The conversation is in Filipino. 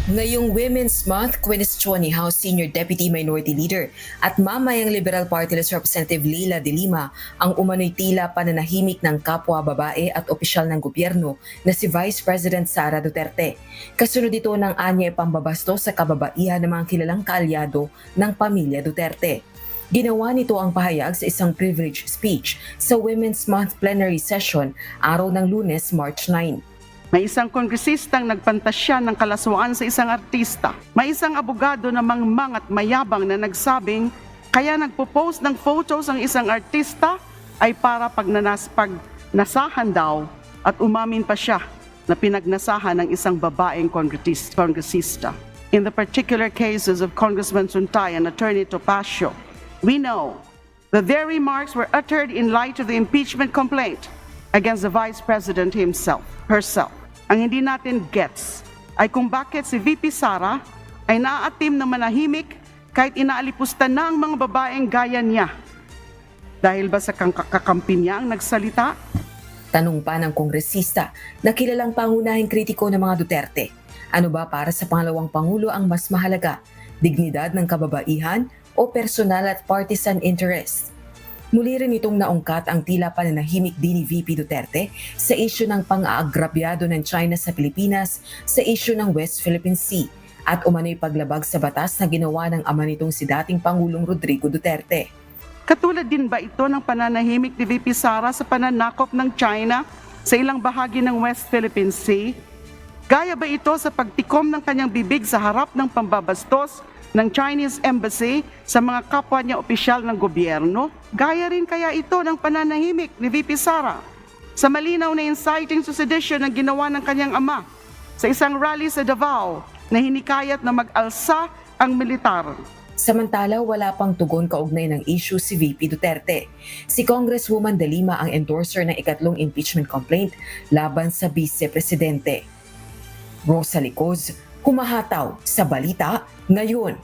Ngayong Women's Month, kwestiyon ni House Senior Deputy Minority Leader at mamayang Liberal Party List Representative Leila de Lima ang umano'y tila pananahimik ng kapwa babae at opisyal ng gobyerno na si Vice President Sara Duterte. Kasunod ito ng anya pambabasto sa kababaihan ng mga kilalang kaalyado ng pamilya Duterte. Ginawa nito ang pahayag sa isang privilege speech sa Women's Month plenary session araw ng Lunes, March 9. May isang kongresistang nagpantasya ng kalaswaan sa isang artista. May isang abogado na mangmang at mayabang na nagsabing kaya nagpo-post ng photos ang isang artista ay para pagnasahan daw at umamin pa siya na pinagnasahan ng isang babaeng kongresista. In the particular cases of Congressman Suntay and Attorney Topacio, we know that their remarks were uttered in light of the impeachment complaint against the Vice President herself. Ang hindi natin gets ay kung bakit si VP Sara ay naaatim na manahimik kahit inaalipusta na ang mga babaeng gaya niya. Dahil ba sa kakampi niya ang nagsalita? Tanong pa ng kongresista na kilalang pangunahing kritiko ng mga Duterte. Ano ba para sa pangalawang pangulo ang mas mahalaga? Dignidad ng kababaihan o personal at partisan interest? Muli rin itong naungkat ang tila pananahimik din ni VP Duterte sa isyu ng pang-aagrabyado ng China sa Pilipinas sa isyu ng West Philippine Sea at umano'y paglabag sa batas na ginawa ng ama nitong si dating Pangulong Rodrigo Duterte. Katulad din ba ito ng pananahimik ni VP Sara sa pananakop ng China sa ilang bahagi ng West Philippine Sea? Gaya ba ito sa pagtikom ng kanyang bibig sa harap ng pambabastos ng Chinese Embassy sa mga kapwa niya opisyal ng gobyerno? Gaya rin kaya ito ng pananahimik ni VP Sara sa malinaw na inciting to sedition na ginawa ng kanyang ama sa isang rally sa Davao na hinikayat na mag-alsa ang militar? Samantala, wala pang tugon kaugnay ng issue si VP Duterte. Si Congresswoman de Lima ang endorser ng ikatlong impeachment complaint laban sa Vice Presidente. Rosa Licoz, humahataw sa balita ngayon.